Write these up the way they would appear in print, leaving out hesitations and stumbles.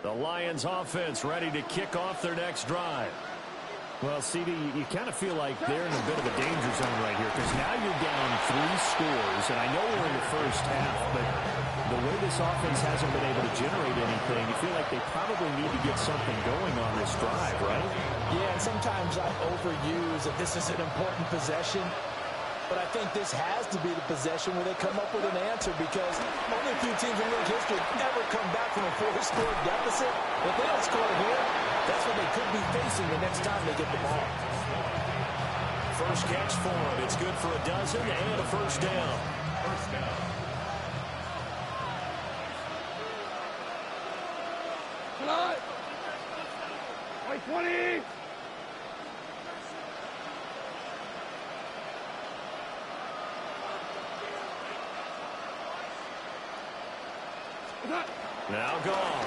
The Lions offense ready to kick off their next drive. Well, CD, you kind of feel like they're in a bit of a danger zone right here because now you're down 3 scores, and I know we're in the first half, but the way this offense hasn't been able to generate anything, you feel like they probably need to get something going on this drive, right? Yeah, and sometimes I overuse that this is an important possession, but I think this has to be the possession where they come up with an answer because only a few teams in league history have ever come back from a 4-score deficit. If they don't score here, that's what they could be facing the next time they get the ball. First catch for him. It's good for a dozen and a first down. First down. Come on. 20. Now gone.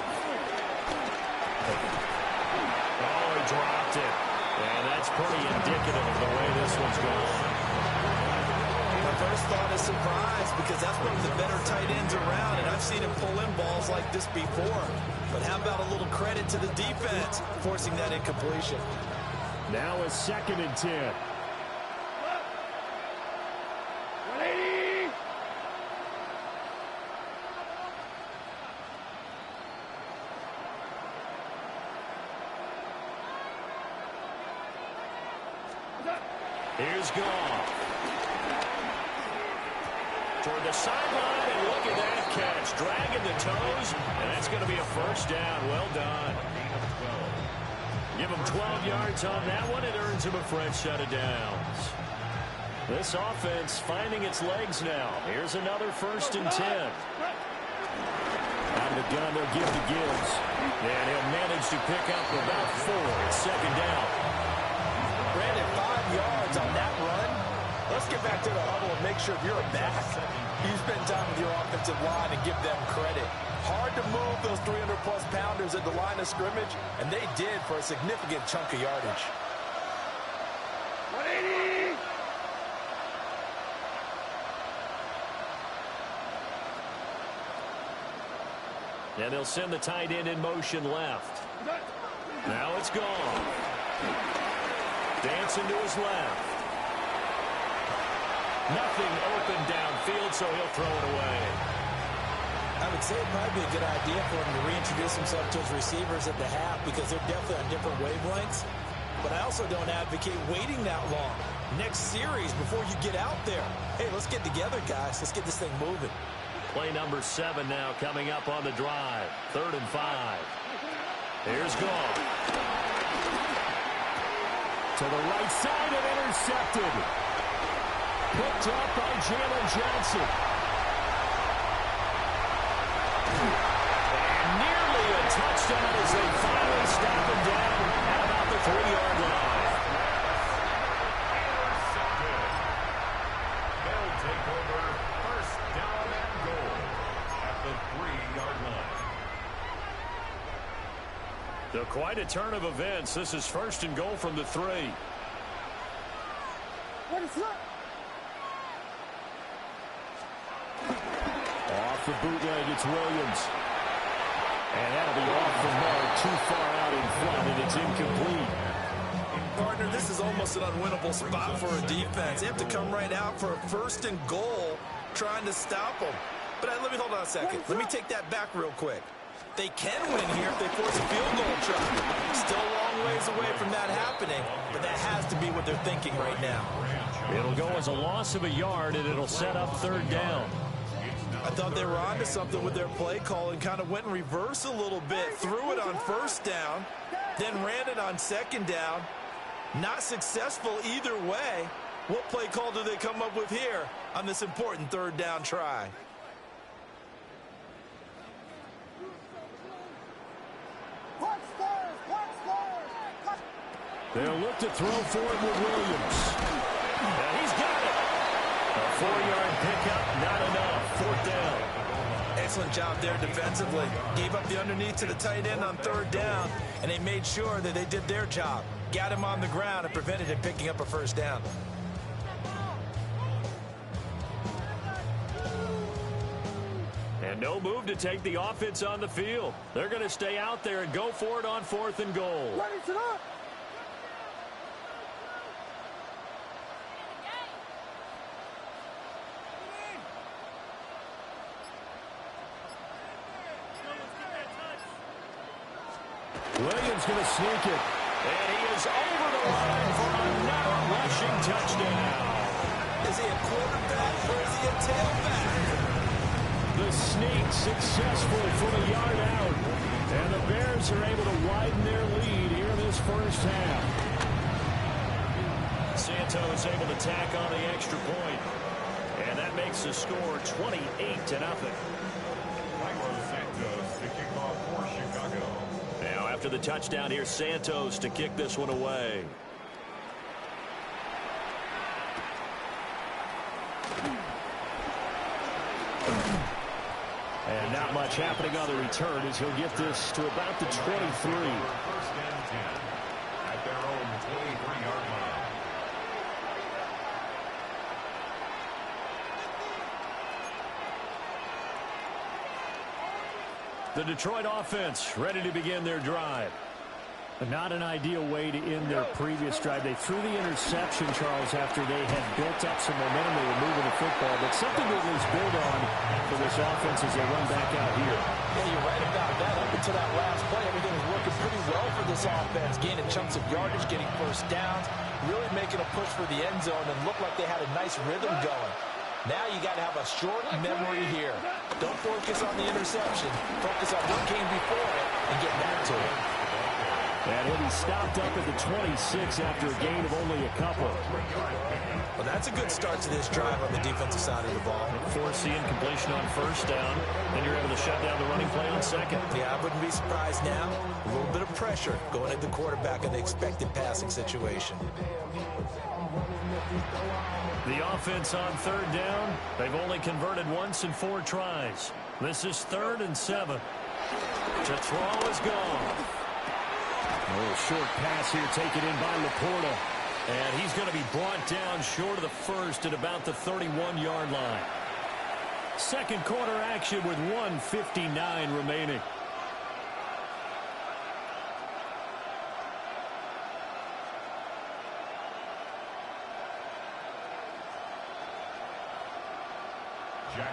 Oh, he dropped it. And that's pretty indicative of the way this one's going. My first thought is surprise because that's one of the better tight ends around, and I've seen him pull in balls like this before. But how about a little credit to the defense forcing that incompletion? Now a 2nd and 10. 180. Here's Goff. Toward the sideline, and look at that catch. Dragging the toes, and that's going to be a first down. Well done. Give him 12 yards on that one. It earns him a fresh set of downs. This offense finding its legs now. Here's another 1st and 10. Out of the gun, they'll give to Gibbs. And he'll manage to pick up about 4. It's 2nd down. Brandon, 5 yards on that run. Let's get back to the huddle and make sure you're back. You spend time with your offensive line and give them credit. Hard to move those 300-plus pounders at the line of scrimmage, and they did for a significant chunk of yardage. 180. And they'll send the tight end in motion left. Now it's gone. Dancing to his left. Nothing open downfield, so he'll throw it away. I would say it'd probably be a good idea for him to reintroduce himself to his receivers at the half because they're definitely on different wavelengths. But I also don't advocate waiting that long. Next series before you get out there. Hey, let's get together, guys. Let's get this thing moving. Play number 7 now coming up on the drive. 3rd and 5. Here's Goff. To the right side and intercepted. Picked up by Jalen Johnson. And nearly a touchdown as they finally stop him down at about the 3-yard line. They'll take over 1st down and goal at the 3-yard line. So quite a turn of events. This is 1st and goal from the 3. What is that? Off the bootleg, it's Williams. And that'll be off the mark, too far out in front, and it's incomplete. Partner, this is almost an unwinnable spot for a defense. They have to come right out for a 1st and goal trying to stop them. But let me hold on a second. Let me take that back real quick. They can win here if they force a field goal try. Still a long ways away from that happening, but that has to be what they're thinking right now. It'll go as a loss of a yard, and it'll set up 3rd down. I thought they were onto something with their play call and kind of went in reverse a little bit. Threw it on 1st down, then ran it on 2nd down. Not successful either way. What play call do they come up with here on this important 3rd down try? They'll look to throw for it with Williams. And he's got it. A 4-yard pickup, not enough. 4th down. Excellent job there defensively. Gave up the underneath to the tight end on 3rd down, and they made sure that they did their job. Got him on the ground and prevented him picking up a 1st down. And no move to take the offense on the field. They're going to stay out there and go for it on 4th and goal. Williams going to sneak it. And he is over the line for another rushing touchdown. Is he a quarterback or is he a tailback? The sneak successful from a yard out. And the Bears are able to widen their lead here in this first half. Santos able to tack on the extra point. And that makes the score 28-0. Santos to kick off for Chicago. Now after the touchdown here, Santos to kick this one away. And not much happening on the return as he'll get this to about the 23. First and 10 at their own 23-yard line. The Detroit offense ready to begin their drive. But not an ideal way to end their previous drive. They threw the interception, Charles, after they had built up some momentum. They were moving the football, but something to at least build on for this offense as they run back out here. Yeah, you're right about that. Up until that last play, everything was working pretty well for this offense. Gaining chunks of yardage, getting first downs, really making a push for the end zone, and looked like they had a nice rhythm going. Now you got to have a short memory here. Don't focus on the interception. Focus on what came before it and get back to it. And he'll be stopped up at the 26 after a gain of only a couple. Well, that's a good start to this drive on the defensive side of the ball. Force the incompletion on first down. Then you're able to shut down the running play on second. Yeah, I wouldn't be surprised now. A little bit of pressure going at the quarterback in the expected passing situation. The offense on third down. They've only converted once in 4 tries. This is 3rd and 7. To throw is gone. A little short pass here taken in by Laporta. And he's going to be brought down short of the first at about the 31-yard line. Second quarter action with 1:59 remaining.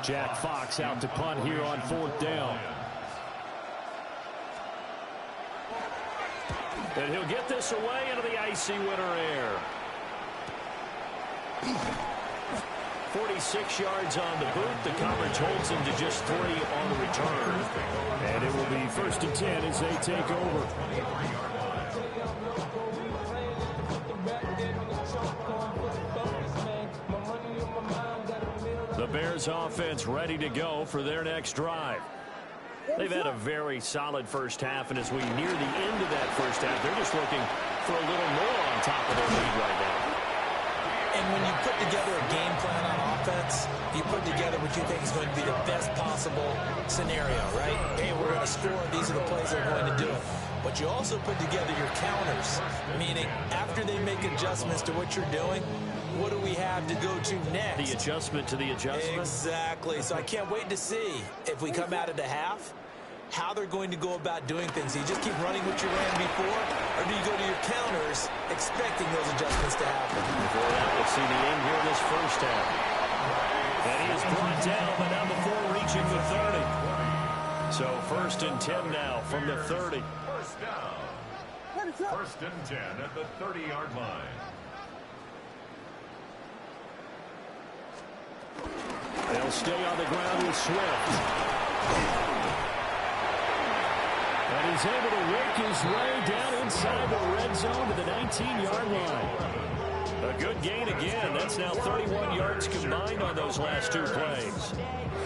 Jack Fox out to punt here on 4th down. And he'll get this away into the icy winter air. 46 yards on the boot. The coverage holds him to just 3 on the return. And it will be 1st and 10 as they take over. The Bears offense ready to go for their next drive. They've had a very solid first half, and as we near the end of that first half, they're just looking for a little more on top of their lead right now. And when you put together a game plan on offense, you put together what you think is going to be the best possible scenario, right? Hey, we're going to score. These are the plays that are going to do it. But you also put together your counters, meaning after they make adjustments to what you're doing, what do we have to go to next? The adjustment to the adjustment? Exactly. So I can't wait to see if we come out of the half, how they're going to go about doing things. Do you just keep running what you ran before, or do you go to your counters expecting those adjustments to happen? Before that, we'll see the end here this first half. And he is brought down, but not before reaching the 30. So 1st and 10 now from the 30. First down. 1st and 10 at the 30-yard line. They'll stay on the ground with Swift. And he's able to work his way down inside the red zone to the 19-yard line. A good gain again. That's now 31 yards combined on those last 2 plays.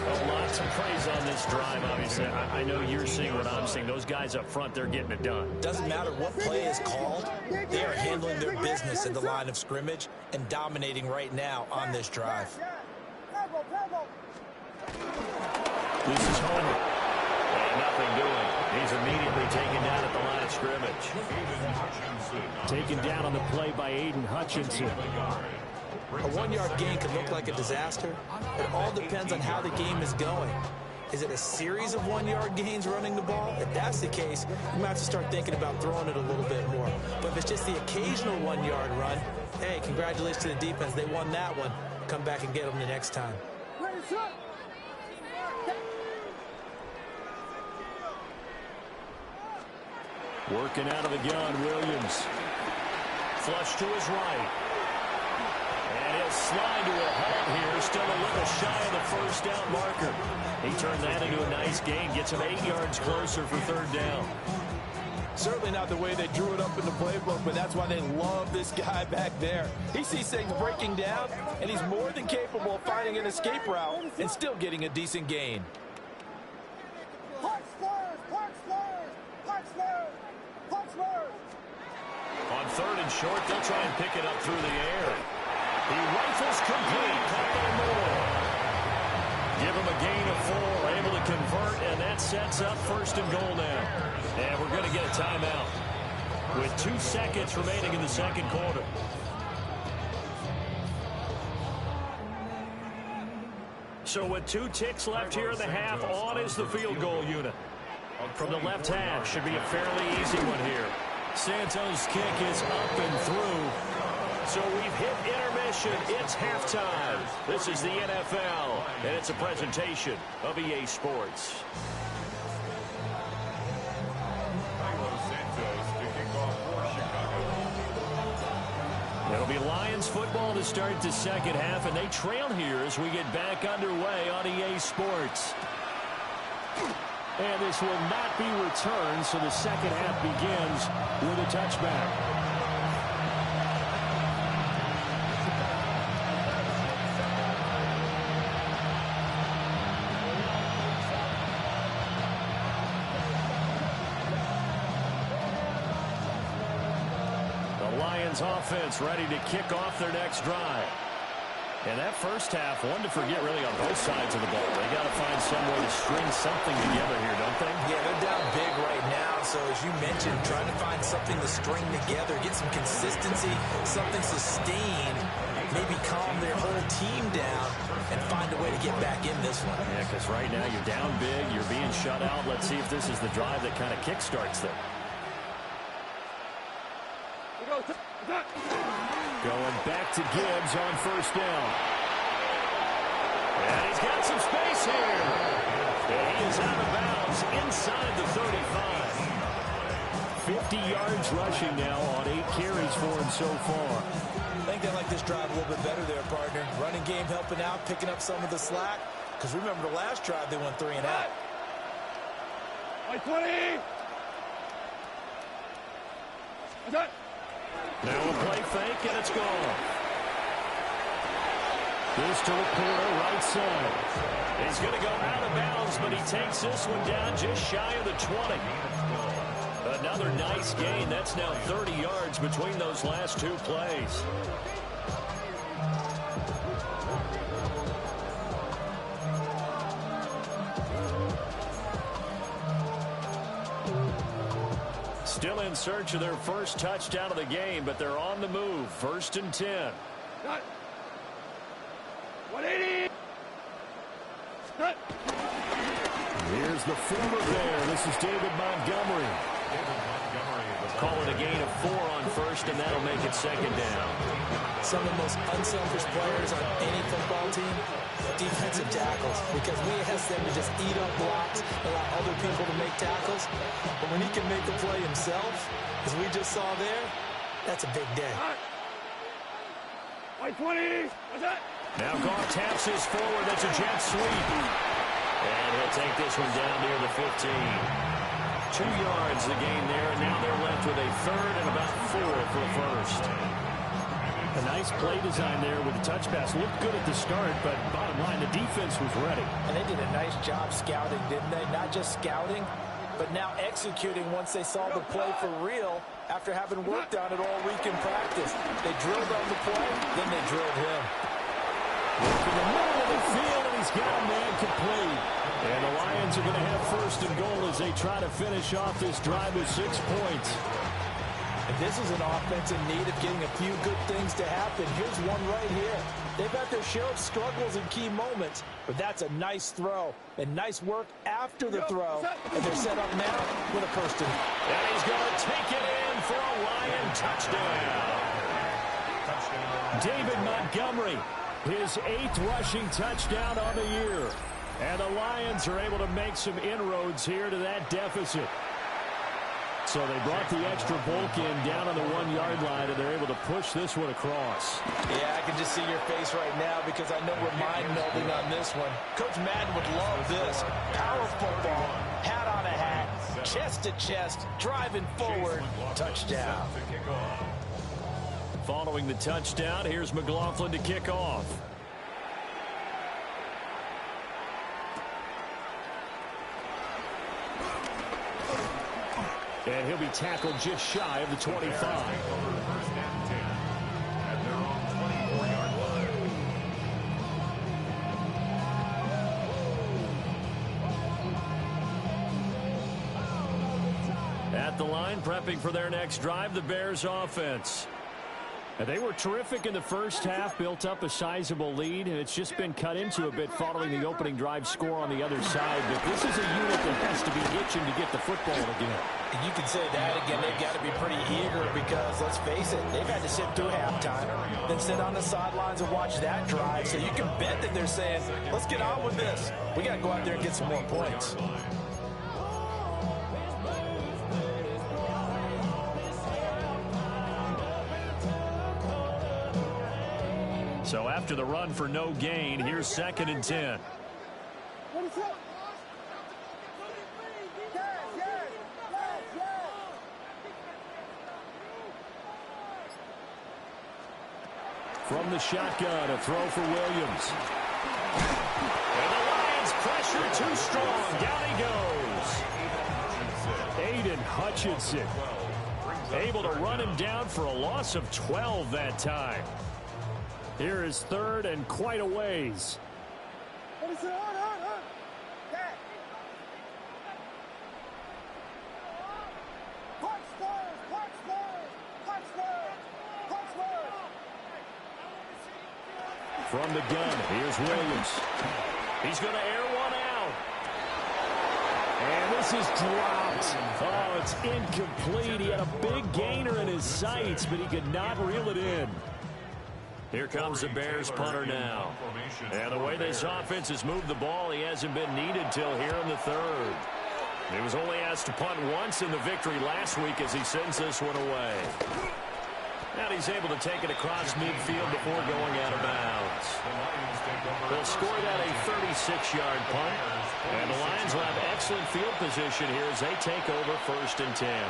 Oh, lots of praise on this drive, obviously. I know you're seeing what I'm seeing. Those guys up front, they're getting it done. Doesn't matter what play is called. They are handling their business in the line of scrimmage and dominating right now on this drive. This is Homer. And nothing doing. He's immediately taken down at the line of scrimmage. Taken down on the play by Aiden Hutchinson. A 1-yard gain can look like a disaster. It all depends on how the game is going. Is it a series of 1-yard gains running the ball? If that's the case, you might have to start thinking about throwing it a little bit more. But if it's just the occasional 1-yard run, hey, congratulations to the defense. They won that one. Come back and get them the next time. Working out of the gun, Williams. Flush to his right. And he'll slide to a halt here. Still a little shy of the first down marker. He turned that into a nice gain. Gets him 8 yards closer for third down. Certainly not the way they drew it up in the playbook, but that's why they love this guy back there. He sees things breaking down, and he's more than capable of finding an escape route and still getting a decent gain. On third and short, they'll try and pick it up through the air. He rifles complete. Caught by Moore. Give him a gain of 4. Able to convert, and that sets up first and goal now. And we're going to get a timeout with 2 seconds remaining in the second quarter. So with 2 ticks left here in the half, on is the field goal unit. From the left half, should be a fairly easy one here. Santos' kick is up and through. So we've hit intermission. It's halftime. This is the NFL, and it's a presentation of EA Sports. It'll be Lions football to start the second half, and they trail here as we get back underway on EA Sports. And this will not be returned, so the second half begins with a touchback. The Lions offense ready to kick off their next drive. And that first half, one to forget really on both sides of the ball. They got to find some way to string something together here, don't they? Yeah, they're down big right now. So as you mentioned, trying to find something to string together, get some consistency, something sustained, maybe calm their whole team down and find a way to get back in this one. Yeah, because right now you're down big, you're being shut out. Let's see if this is the drive that kind of kickstarts them. Going back to Gibbs on first down. And he's got some space here. And he is out of bounds inside the 35. 50 yards rushing now on 8 carries for him so far. I think they like this drive a little bit better there, partner. Running game helping out, picking up some of the slack. Because remember the last drive, they went 3 and out. 20! Now a play fake, and it's gone. This to the corner, right side. He's going to go out of bounds, but he takes this one down just shy of the 20. Another nice gain. That's now 30 yards between those last 2 plays. Still in search of their first touchdown of the game, but they're on the move. 1st and 10. 180! Here's the former Bear. This is David Montgomery. Call it a gain of 4 on first, and that'll make it second down. Some of the most unselfish players on any football team, defensive tackles, because we ask them to just eat up blocks, allow other people to make tackles. But when he can make the play himself, as we just saw there, that's a big day. 20! What's that? Now Goff taps his forward. That's a jet sweep. And he'll take this one down near the 15. 2 yards the gain there, and now they're left with a third and about 4 for a first. A nice play design there with the touch pass. Looked good at the start, but bottom line, the defense was ready. And they did a nice job scouting, didn't they? Not just scouting, but now executing once they saw the play for real after having worked on it all week in practice. They drilled on the play, then they drilled him. In the middle of the field, and he's got a man complete. And the Lions are going to have first and goal as they try to finish off this drive with 6 points. And this is an offense in need of getting a few good things to happen. Here's one right here. They've had their share of struggles in key moments, but that's a nice throw and nice work after the throw. And they're set up now with a first and he's going to take it in for a Lion touchdown. David Montgomery, his 8th rushing touchdown on the year. And the Lions are able to make some inroads here to that deficit. So they brought the extra bulk in down on the 1-yard line, and they're able to push this one across. Yeah, I can just see your face right now because I know we're mind-melding on this one. Coach Madden would love this. Power football, hat on a hat, chest to chest, driving forward, touchdown. Following the touchdown, here's McLaughlin to kick off. And he'll be tackled just shy of the 25. First and 10 at their own 24-yard line. At the line, prepping for their next drive, the Bears offense. They were terrific in the first half, built up a sizable lead, and it's just been cut into a bit following the opening drive score on the other side. But this is a unit that has to be itching to get the football again. And you can say that again. They've got to be pretty eager because, let's face it, they've had to sit through halftime, then sit on the sidelines and watch that drive. So you can bet that they're saying, let's get on with this. We got to go out there and get some more points. So after the run for no gain, here's 2nd and 10. From the shotgun, a throw for Williams. And the Lions pressure too strong. Down he goes. Aiden Hutchinson able to run him down for a loss of 12 that time. Here is 3rd and quite a ways. From the gun, here's Williams. He's going to air one out. And this is dropped. Oh, it's incomplete. He had a big gainer in his sights, but he could not reel it in. Here comes the Bears punter now. And the way this offense has moved the ball, he hasn't been needed till here in the 3rd. He was only asked to punt once in the victory last week as he sends this one away. And he's able to take it across midfield before going out of bounds. They'll score that a 36-yard punt. And the Lions will have excellent field position here as they take over 1st and 10.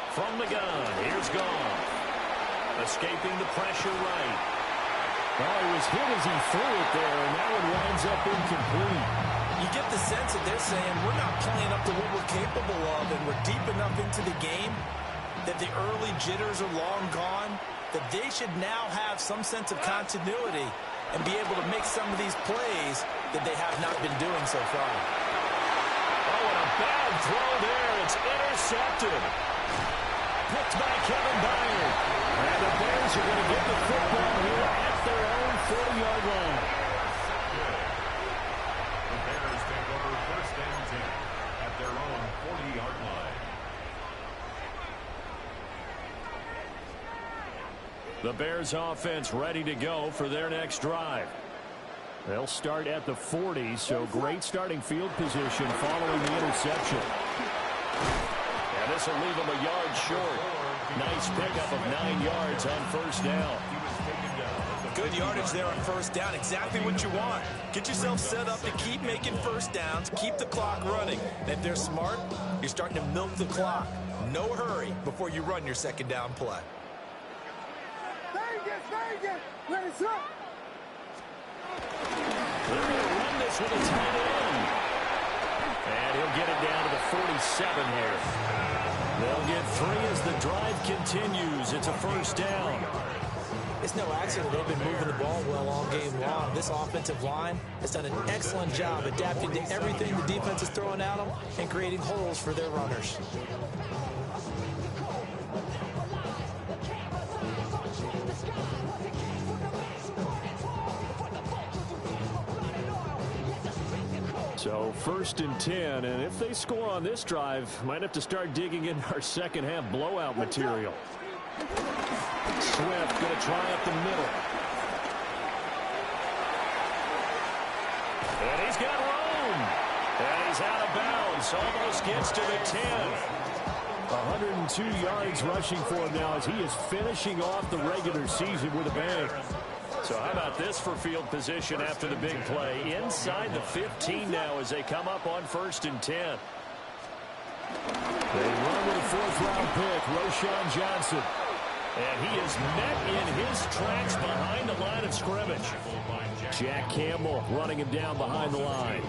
From the gun, here's Goff. Escaping the pressure right. Well, he was hit as he threw it there, and that one winds up incomplete. You get the sense that they're saying we're not playing up to what we're capable of, and we're deep enough into the game that the early jitters are long gone, that they should now have some sense of continuity and be able to make some of these plays that they have not been doing so far. Oh, and a bad throw there. It's intercepted. Picked by Kevin Byard. And the Bears are going to get the football here at their own 40-yard line. The Bears take over 1st and 10 at their own 40-yard line. The Bears offense ready to go for their next drive. They'll start at the 40, so great starting field position following the interception. And this will leave him a yard short. Nice pickup of 9 yards on 1st down. Good yardage there on 1st down. Exactly what you want. Get yourself set up to keep making 1st downs, keep the clock running. And if they're smart, you're starting to milk the clock. No hurry before you run your 2nd down play. They're going to run this with a tight end. And he'll get it down to the 47 here. They'll get 3 as the drive continues. It's a 1st down. It's no accident they've been moving the ball well all game long. This offensive line has done an excellent job adapting to everything the defense is throwing at them and creating holes for their runners. So 1st and 10, and if they score on this drive, might have to start digging in our second half blowout material. Swift going to try up the middle. And he's got room. And he's out of bounds. Almost gets to the 10. 102 yards rushing for him now as he is finishing off the regular season with a bang. So how about this for field position after the big play? Inside the 15 now as they come up on 1st and 10. They run with a 4th-round pick, Roschon Johnson. And he is met in his tracks behind the line of scrimmage. Jack Campbell running him down behind the line.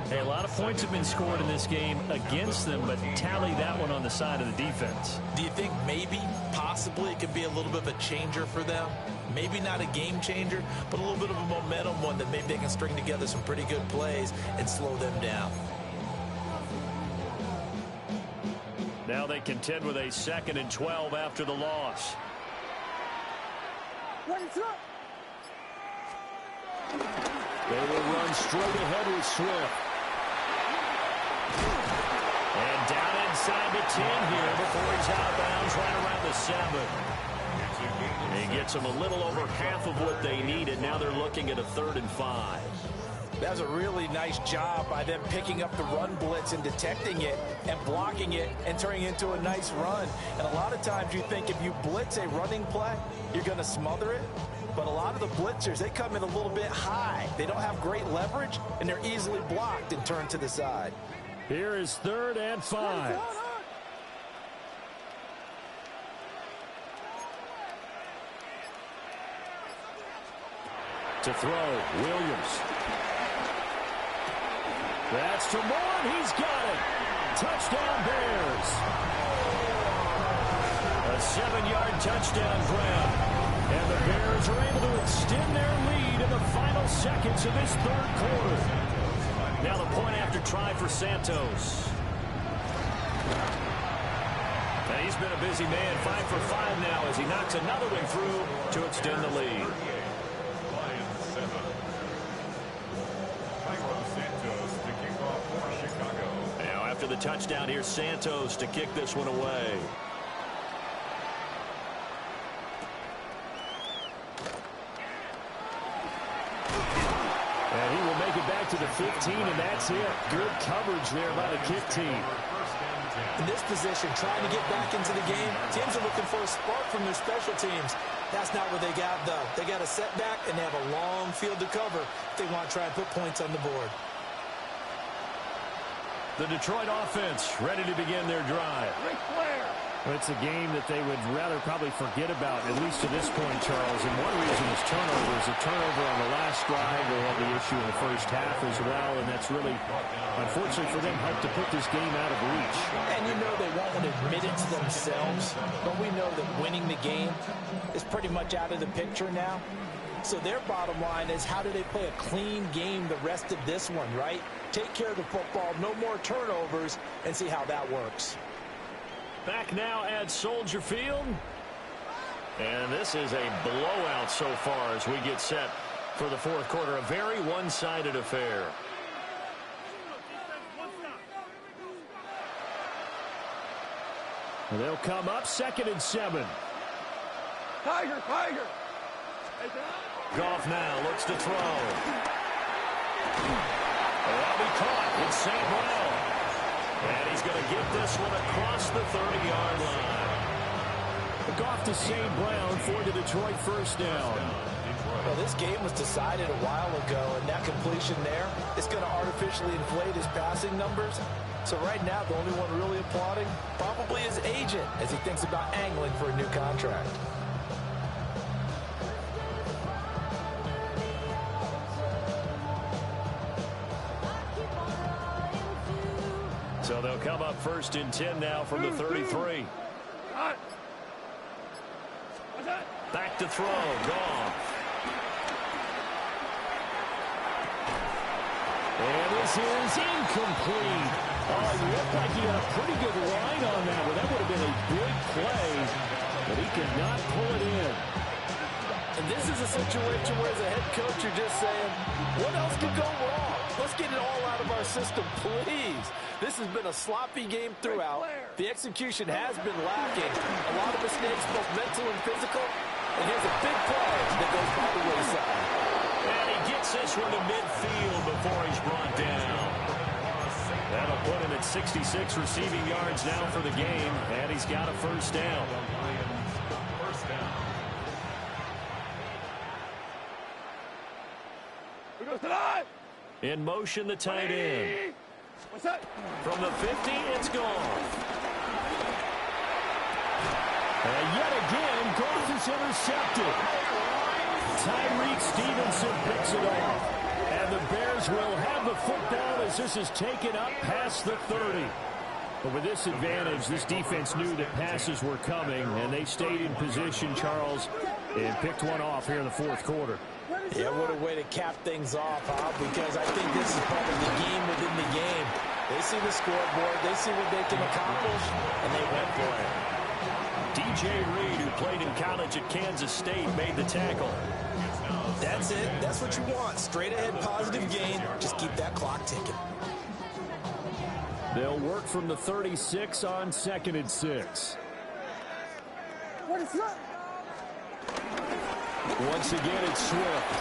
Hey, a lot of points have been scored in this game against them, but tally that one on the side of the defense. Do you think maybe, possibly, it could be a little bit of a changer for them? Maybe not a game changer, but a little bit of a momentum one that maybe they can string together some pretty good plays and slow them down. Now they contend with a 2nd and 12 after the loss. They will run straight ahead with Swift. And down inside the 10 here before he's out of bounds right around the 7. He gets them a little over half of what they needed. Now they're looking at a 3rd and 5. That was a really nice job by them picking up the run blitz and detecting it and blocking it and turning it into a nice run. And a lot of times you think if you blitz a running play, you're going to smother it. But a lot of the blitzers, they come in a little bit high. They don't have great leverage, and they're easily blocked and turned to the side. Here is 3rd and 5. To throw, Williams. That's to Moore, he's got it. Touchdown, Bears. A 7-yard touchdown grab. And the Bears are able to extend their lead in the final seconds of this 3rd quarter. Now the point after try for Santos. And he's been a busy man, 5 for 5 now as he knocks another one through to extend the lead. Now after the touchdown, here's Santos to kick this one away. And he will make it back to the 15, and that's it. Good coverage there by the kick team. In this position, trying to get back into the game, teams are looking for a spark from their special teams. That's not what they got, though. They got a setback, and they have a long field to cover if they want to try and put points on the board. The Detroit offense ready to begin their drive. It's a game that they would rather probably forget about, at least to this point, Charles. And one reason is turnovers. A turnover on the last drive. They had the issue in the first half as well, and that's really, unfortunately for them, helped to put this game out of reach. And you know they won't want to admit it to themselves, but we know that winning the game is pretty much out of the picture now. So their bottom line is, how do they play a clean game the rest of this one, right? Take care of the football, no more turnovers, and see how that works. Back now at Soldier Field. And this is a blowout so far as we get set for the 4th quarter. A very one-sided affair. And they'll come up 2nd and 7. Tiger. Goff now looks to throw. That'll be caught. It's St. Brown. And he's going to get this one across the 30-yard line. Goff to St. Brown for the Detroit 1st down. Well, this game was decided a while ago, and that completion there is going to artificially inflate his passing numbers. So right now, the only one really applauding probably his agent as he thinks about angling for a new contract. So they'll come up 1st and 10 now from the 33. Back to throw. Goff. And this is incomplete. Oh, it looked like he had a pretty good line on that one. That would have been a big play, but he could not pull it in. And this is a situation where, as a head coach, you're just saying, what else could go wrong? Let's get it all out of our system, please. This has been a sloppy game throughout. The execution has been lacking. A lot of mistakes, both mental and physical. And here's a big play that goes by the wayside. And he gets this one to midfield before he's brought down. That'll put him at 66 receiving yards now for the game, and he's got a first down. First down. Here goes tonight. In motion, the tight end. What's that? From the 50, it's Goff. And yet again, Goff is intercepted. Tyreek Stevenson picks it off. And the Bears will have the football as this is taken up past the 30. But with this advantage, this defense knew that passes were coming, and they stayed in position, Charles, and picked one off here in the fourth quarter. Yeah, what a way to cap things off, huh? Because I think this is part of the game within the game. They see the scoreboard, they see what they can accomplish, and they went for it. DJ Reed, who played in college at Kansas State, made the tackle. That's it. That's what you want. Straight ahead positive gain. Just keep that clock ticking. They'll work from the 36 on 2nd and 6. What is that? Once again, it's Swift.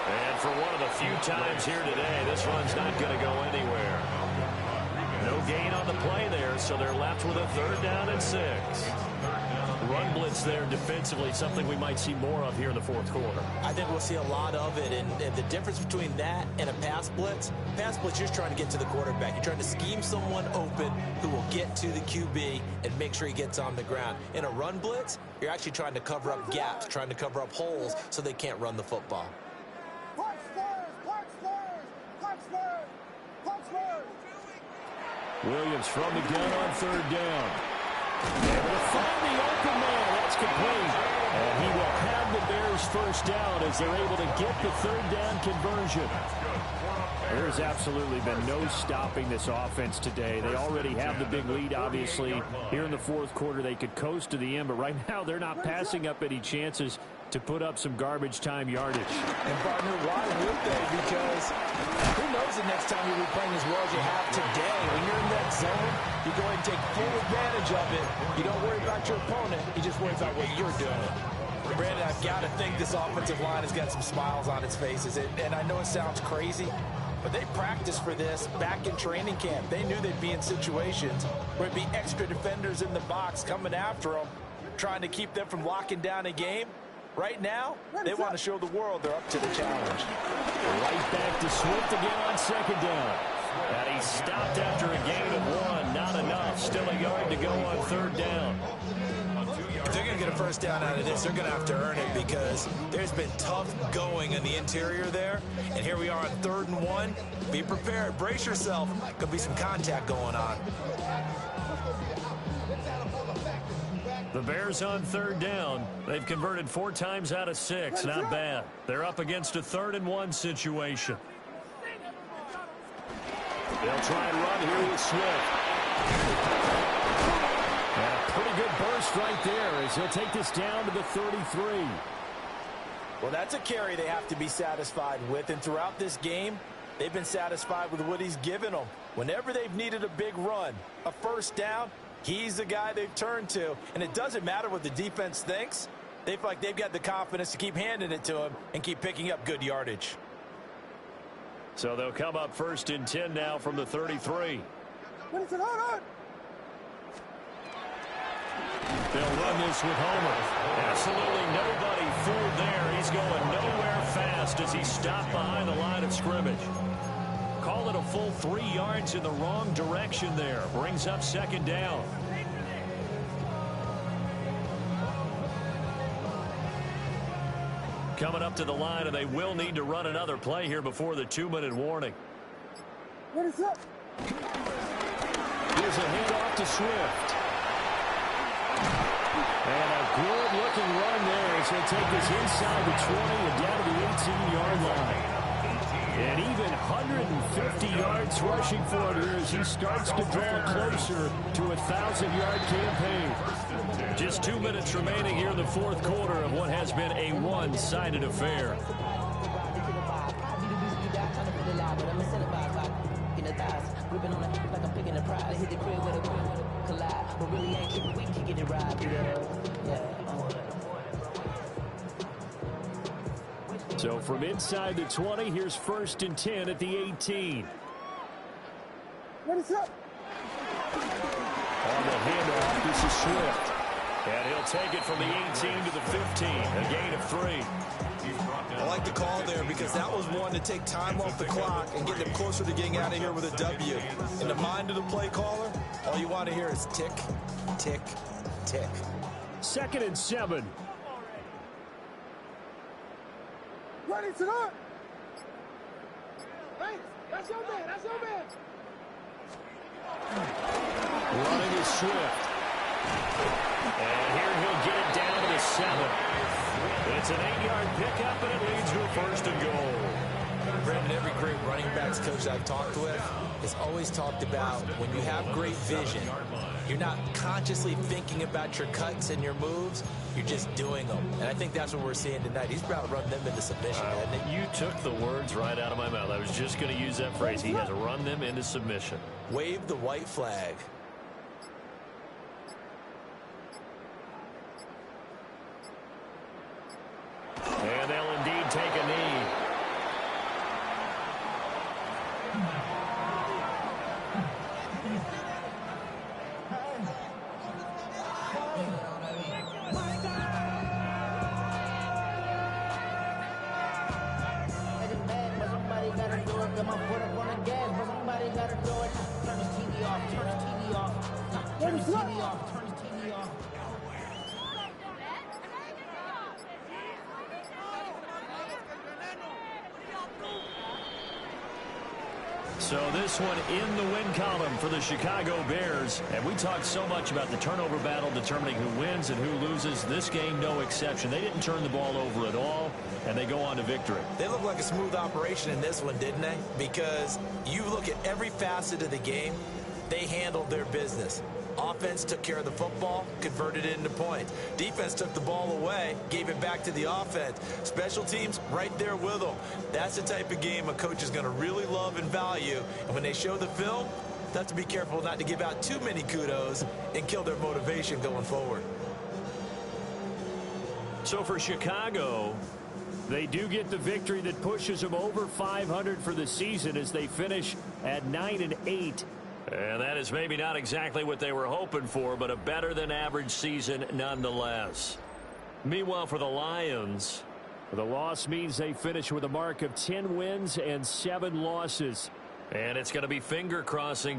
And for one of the few times here today, this one's not going to go anywhere. No gain on the play there, so they're left with a 3rd down and 6. Run blitz there defensively, something we might see more of here in the fourth quarter. I think we'll see a lot of it, and the difference between that and a pass blitz, you're just trying to get to the quarterback. You're trying to scheme someone open who will get to the QB and make sure he gets on the ground. In a run blitz, you're actually trying to cover up gaps, trying to cover up holes so they can't run the football. Williams from the gun on 3rd down. And will find the open man. That's complete. And he will have the Bears first down as they're able to get the 3rd down conversion. There's absolutely been no stopping this offense today. They already have the big lead, obviously. Here in the fourth quarter, they could coast to the end, but right now they're not passing up any chances to put up some garbage time yardage. And, partner, why would they? Because who knows the next time you'll be playing as well as you have today. When you're in that zone, you go ahead and take full advantage of it. You don't worry about your opponent. You just worry about what you're doing. Brandon, I've got to think this offensive line has got some smiles on its faces. And I know it sounds crazy, but they practiced for this back in training camp. They knew they'd be in situations where it'd be extra defenders in the box coming after them, trying to keep them from locking down a game. Right now, they want to show the world they're up to the challenge. Right back to Swift again on 2nd down. And he stopped after a gain of 1. Not enough. Still a yard to go on 3rd down. If they're going to get a first down out of this, they're going to have to earn it because there's been tough going in the interior there. And here we are on 3rd and 1. Be prepared. Brace yourself. Could be some contact going on. The Bears on 3rd down. They've converted 4 times out of 6. Not bad. They're up against a 3rd and 1 situation. They'll try and run here with Swift. And a pretty good burst right there as he'll take this down to the 33. Well, that's a carry they have to be satisfied with. And throughout this game, they've been satisfied with what he's given them. Whenever they've needed a big run, a first down, he's the guy they've turned to. And it doesn't matter what the defense thinks. They feel like they've got the confidence to keep handing it to him and keep picking up good yardage. So they'll come up 1st and 10 now from the 33. What is it? Hold on. They'll run this with Homer. Absolutely nobody fooled there. He's going nowhere fast as he stopped behind the line of scrimmage. Call it a full 3 yards in the wrong direction there. Brings up 2nd down. Coming up to the line, and they will need to run another play here before the 2-minute warning. What is that? Here's a handoff to Swift. And a good-looking run there as he'll take this inside the 20 and down to the 18-yard line. And even 150 yards rushing for him here as he starts to draw closer to a 1,000-yard campaign. Just 2 minutes remaining here in the fourth quarter of what has been a one-sided affair. So from inside the 20, here's 1st and 10 at the 18. What is up? On the handoff, this is Swift. And he'll take it from the 18 to the 15, a gain of 3. I like the call there because that was one to take time off the clock and get them closer to getting out of here with a W. In the mind of the play caller, all you want to hear is tick, tick, tick. 2nd and 7. Ready to run. Hey, that's your man. That's your man. Running is Swift. And here he'll get it down to the 7. It's an 8-yard pickup, and it leads to a 1st and goal. Brandon, every great running backs coach I've talked with has always talked about when you have great vision, you're not consciously thinking about your cuts and your moves, you're just doing them. And I think that's what we're seeing tonight. He's about to run them into submission, hasn't he? You took the words right out of my mouth. I was just going to use that phrase. He has run them into submission. Wave the white flag. And they'll indeed take a knee. So this one in the win column for the Chicago Bears. And we talked so much about the turnover battle determining who wins and who loses. This game, no exception. They didn't turn the ball over at all, and they go on to victory. They look like a smooth operation in this one, didn't they? Because you look at every facet of the game, they handled their business. Offense took care of the football, converted it into points. Defense took the ball away, gave it back to the offense. Special teams right there with them. That's the type of game a coach is going to really love and value. And when they show the film, they have to be careful not to give out too many kudos and kill their motivation going forward. So for Chicago, they do get the victory that pushes them over 500 for the season as they finish at 9-8. And that is maybe not exactly what they were hoping for, but a better than average season nonetheless. Meanwhile, for the Lions, the loss means they finish with a mark of 10 wins and 7 losses. And it's going to be finger crossing